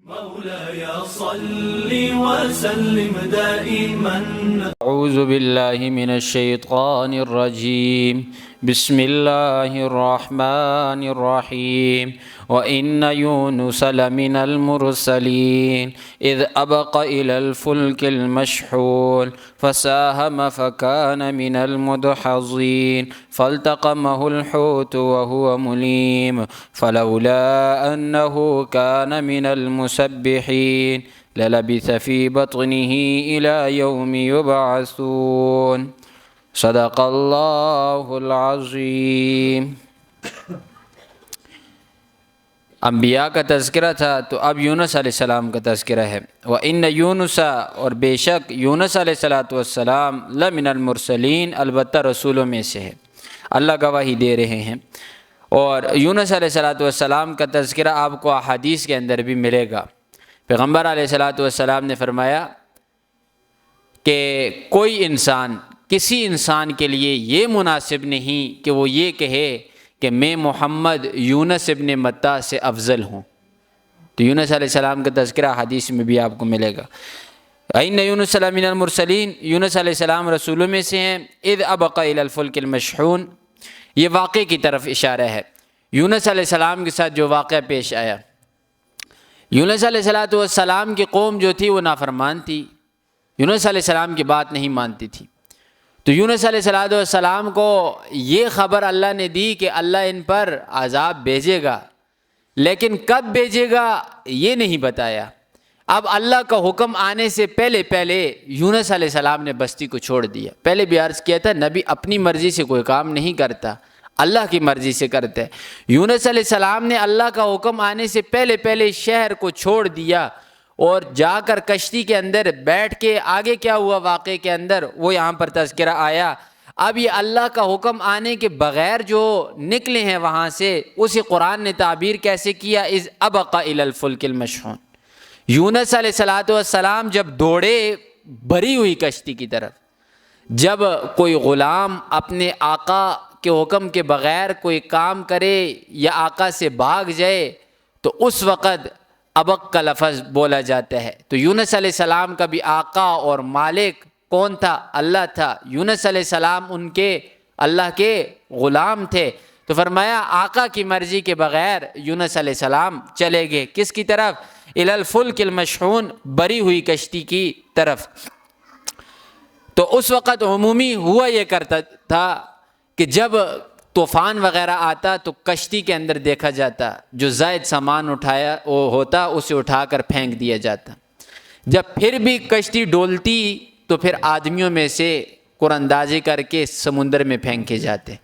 مولاي صل وسلم دائما. أعوذ بالله من الشيطان الرجيم. بسم الله الرحمن الرحيم. وإن يونس لمن المرسلين إذ أبق إلى الفلك المشحون فساهم فكان من المدحضين فالتقمه الحوت وهو مليم فلولا أنه كان من المسبحين للبث في بطنه إلى يوم يبعثون. صدق اللہ العظیم. انبیاء کا تذکرہ تھا تو اب یونس علیہ السلام کا تذکرہ ہے. وَإِنَّ یونس، اور بے شک یونس علیہ السلام لمن المرسلین، البتہ رسولوں میں سے ہے. اللہ گواہی دے رہے ہیں. اور یونس علیہ السلام کا تذکرہ آپ کو احادیث کے اندر بھی ملے گا. پیغمبر علیہ السلام نے فرمایا کہ کوئی انسان، کسی انسان کے لیے یہ مناسب نہیں کہ وہ یہ کہے کہ میں محمد یونس ابن متیٰ سے افضل ہوں. تو یونس علیہ السلام کا تذکرہ حدیث میں بھی آپ کو ملے گا. اِنَّ یونس لمن المرسلین، یونس علیہ السلام رسولوں میں سے ہیں. اذ ابق الی الفلک المشحون، یہ واقعے کی طرف اشارہ ہے. یونس علیہ السلام کے ساتھ جو واقعہ پیش آیا، یونس علیہ السلام کی قوم جو تھی وہ نافرمان تھی، یونس علیہ السلام کی بات نہیں مانتی تھی. تو یونس علیہ السلام کو یہ خبر اللہ نے دی کہ اللہ ان پر عذاب بھیجے گا، لیکن کب بھیجے گا یہ نہیں بتایا. اب اللہ کا حکم آنے سے پہلے یونس علیہ السلام نے بستی کو چھوڑ دیا. پہلے بھی عرض کیا تھا، نبی اپنی مرضی سے کوئی کام نہیں کرتا، اللہ کی مرضی سے کرتا ہے. یونس علیہ السلام نے اللہ کا حکم آنے سے پہلے شہر کو چھوڑ دیا اور جا کر کشتی کے اندر بیٹھ کے آگے کیا ہوا واقعے کے اندر وہ یہاں پر تذکرہ آیا. اب یہ اللہ کا حکم آنے کے بغیر جو نکلے ہیں وہاں سے، اسی قرآن نے تعبیر کیسے کیا، اذ ابق الی الفلک المشحون. یونس علیہ السلام جب دوڑے بھری ہوئی کشتی کی طرف، جب کوئی غلام اپنے آقا کے حکم کے بغیر کوئی کام کرے یا آقا سے بھاگ جائے تو اس وقت ابق کا لفظ بولا جاتا ہے. تو یونس علیہ السلام کا بھی آقا اور مالک کون تھا؟ اللہ تھا. یونس علیہ السلام ان کے اللہ کے غلام تھے. تو فرمایا آقا کی مرضی کے بغیر یونس علیہ السلام چلے گئے کس کی طرف؟ الی الفلک المشحون، بری ہوئی کشتی کی طرف. تو اس وقت عمومی ہوا یہ کرتا تھا کہ جب طوفان وغیرہ آتا تو کشتی کے اندر دیکھا جاتا جو زائد سامان اٹھایا وہ ہوتا اسے اٹھا کر پھینک دیا جاتا. جب پھر بھی کشتی ڈولتی تو پھر آدمیوں میں سے قراندازی کر کے سمندر میں پھینکے جاتے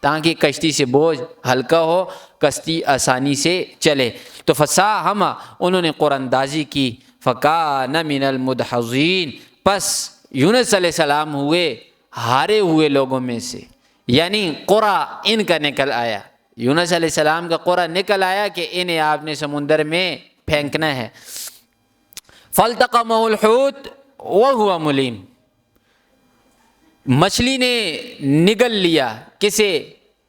تاکہ کشتی سے بوجھ ہلکا ہو، کشتی آسانی سے چلے. تو فساہم، انہوں نے قراندازی کی. فکان من المدحضین، پس یونس علیہ السلام ہوئے ہارے ہوئے لوگوں میں سے، یعنی قرا ان کا نکل آیا. یونس علیہ السلام کا قرا نکل آیا کہ انہیں آپ نے سمندر میں پھینکنا ہے. فالتقمہ الحوت وہو ملیم، مچھلی نے نگل لیا کسے؟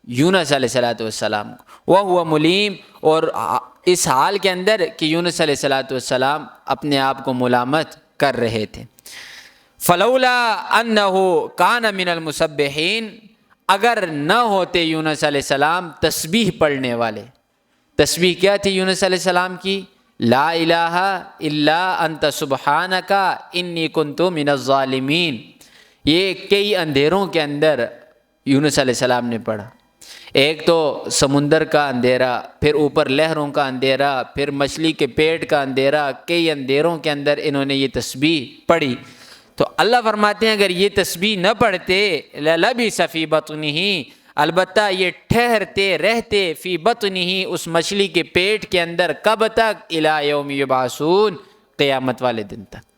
یونس علیہ السلام کو. وہو ملیم، اور اس حال کے اندر کہ یونس علیہ السلام اپنے آپ کو ملامت کر رہے تھے. فلولا انہ کان من المسبحین، اگر نہ ہوتے یونس علیہ السلام تسبیح پڑھنے والے. تسبیح کیا تھی یونس علیہ السلام کی؟ لا الہ الا انت سبحانک انی کنت من الظالمین. یہ کئی اندھیروں کے اندر یونس علیہ السلام نے پڑھا. ایک تو سمندر کا اندھیرا، پھر اوپر لہروں کا اندھیرا، پھر مچھلی کے پیٹ کا اندھیرا، کئی اندھیروں کے اندر انہوں نے یہ تسبیح پڑھی. تو اللہ فرماتے ہیں اگر یہ تسبیح نہ پڑھتے لَلَبِثَ فِي بَطْنِهِ، البتہ یہ ٹھہرتے رہتے فی بطنہ، اس مچھلی کے پیٹ کے اندر، کب تک؟ اِلَى يَوْمِ يُبْعَثُونَ، قیامت والے دن تک.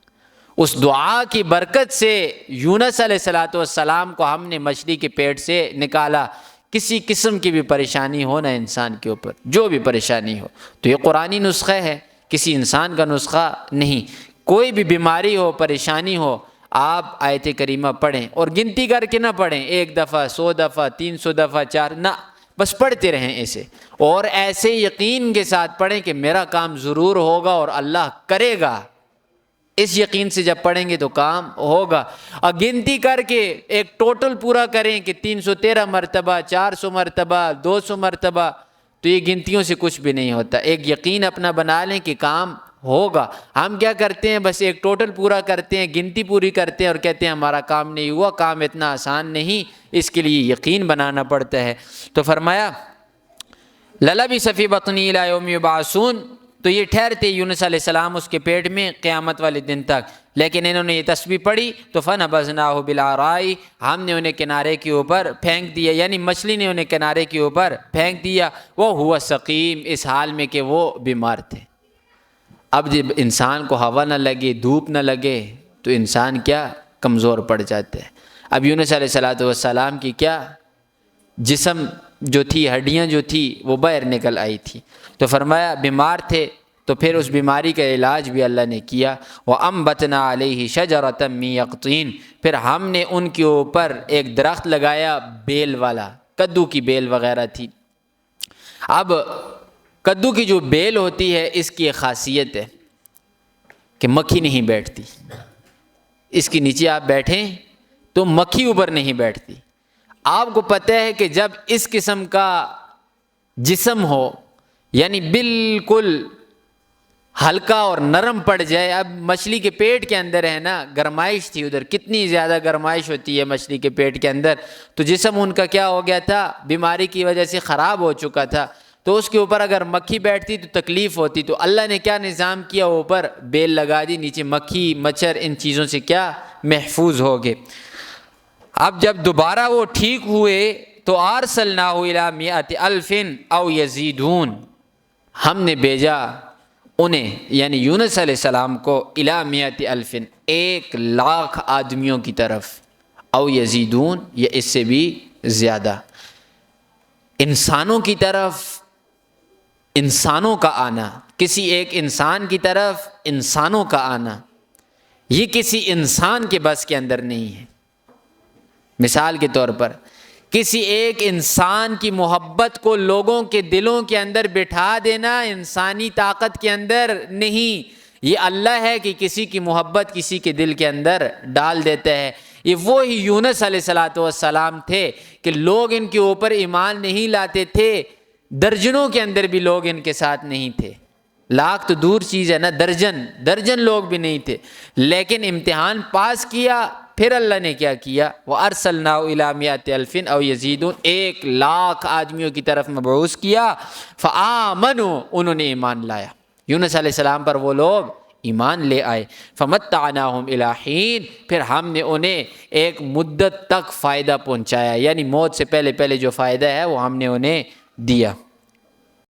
اس دعا کی برکت سے یونس علیہ السلام کو ہم نے مچھلی کے پیٹ سے نکالا. کسی قسم کی بھی پریشانی ہو نا انسان کے اوپر، جو بھی پریشانی ہو، تو یہ قرآنی نسخہ ہے، کسی انسان کا نسخہ نہیں. کوئی بھی بیماری ہو، پریشانی ہو، آپ آیت کریمہ پڑھیں اور گنتی کر کے نہ پڑھیں، 1 دفعہ 100 دفعہ 300 دفعہ 4، نہ، بس پڑھتے رہیں اسے، اور ایسے یقین کے ساتھ پڑھیں کہ میرا کام ضرور ہوگا اور اللہ کرے گا۔ اس یقین سے جب پڑھیں گے تو کام ہوگا۔ اور گنتی کر کے ایک ٹوٹل پورا کریں کہ 313 مرتبہ، 400 مرتبہ، 200 مرتبہ، تو یہ گنتیوں سے کچھ بھی نہیں ہوتا۔ ایک یقین اپنا بنا لیں کہ کام ہوگا۔ ہم کیا کرتے ہیں؟ بس ایک ٹوٹل پورا کرتے ہیں، گنتی پوری کرتے ہیں اور کہتے ہیں ہمارا کام نہیں ہوا۔ کام اتنا آسان نہیں، اس کے لیے یقین بنانا پڑتا ہے۔ تو فرمایا لَلَبِثَ فِي بَطْنِهِ إِلَىٰ يَوْمِ يُبْعَثُونَ، تو یہ ٹھہرتے یونس علیہ السلام اس کے پیٹ میں قیامت والے دن تک، لیکن انہوں نے یہ تسبیح پڑھی تو فَنَبَذْنَاهُ بِالْعَرَاءِ، ہم نے انہیں کنارے کے اوپر پھینک دیا، یعنی مچھلی نے انہیں کنارے کے اوپر پھینک دیا۔ وَهُوَ سَقِيمٌ، اس حال میں کہ وہ بیمار تھے۔ اب جب انسان کو ہوا نہ لگے، دھوپ نہ لگے، تو انسان کیا کمزور پڑ جاتا ہے۔ اب یونس علیہ السلام کی کیا جسم جو تھی، ہڈیاں جو تھی وہ باہر نکل آئی تھی۔ تو فرمایا بیمار تھے، تو پھر اس بیماری کا علاج بھی اللہ نے کیا۔ وَأَنبَتْنَا عَلَيْهِ شَجَرَةً مِّن يَقْطِينٍ، پھر ہم نے ان کے اوپر ایک درخت لگایا بیل والا، کدو کی بیل وغیرہ تھی۔ اب کدو کی جو بیل ہوتی ہے اس کی ایک خاصیت ہے کہ مکھی نہیں بیٹھتی، اس کے نیچے آپ بیٹھیں تو مکھی اوپر نہیں بیٹھتی۔ آپ کو پتہ ہے کہ جب اس قسم کا جسم ہو، یعنی بالکل ہلکا اور نرم پڑ جائے، اب مچھلی کے پیٹ کے اندر ہے نا، گرمائش تھی ادھر، کتنی زیادہ گرمائش ہوتی ہے مچھلی کے پیٹ کے اندر، تو جسم ان کا کیا ہو گیا تھا، بیماری کی وجہ سے خراب ہو چکا تھا، تو اس کے اوپر اگر مکھی بیٹھتی تو تکلیف ہوتی۔ تو اللہ نے کیا نظام کیا، اوپر بیل لگا دی، نیچے مکھی مچھر ان چیزوں سے کیا محفوظ ہو گئے۔ اب جب دوبارہ وہ ٹھیک ہوئے تو ارسلناہ الی 100,000 او یزیدون، ہم نے بھیجا انہیں یعنی یونس علیہ السلام کو الی 100,000، 1,00,000 آدمیوں کی طرف، او یزیدون یا اس سے بھی زیادہ، انسانوں کی طرف انسانوں کا آنا، کسی ایک انسان کی طرف انسانوں کا آنا، یہ کسی انسان کے بس کے اندر نہیں ہے۔ مثال کے طور پر کسی ایک انسان کی محبت کو لوگوں کے دلوں کے اندر بٹھا دینا انسانی طاقت کے اندر نہیں، یہ اللہ ہے کہ کسی کی محبت کسی کے دل کے اندر ڈال دیتا ہے۔ یہ وہی یونس علیہ السلام تھے کہ لوگ ان کے اوپر ایمان نہیں لاتے تھے، درجنوں کے اندر بھی لوگ ان کے ساتھ نہیں تھے، لاکھ تو دور چیز ہے نا، درجن لوگ بھی نہیں تھے، لیکن امتحان پاس کیا۔ پھر اللہ نے کیا کیا، وَأَرْسَلْنَاهُ إِلَىٰ 100,000 أَوْ يَزِيدُونَ، 1,00,000 آدمیوں کی طرف مبعوث کیا۔ فَآمَنُوا، انہوں نے ایمان لایا، یونس علیہ السلام پر وہ لوگ ایمان لے آئے۔ فَمَتَّعْنَاهُمْ إِلَىٰ حِينٍ، پھر ہم نے انہیں ایک مدت تک فائدہ پہنچایا، یعنی موت سے پہلے جو فائدہ ہے وہ ہم نے انہیں دیا۔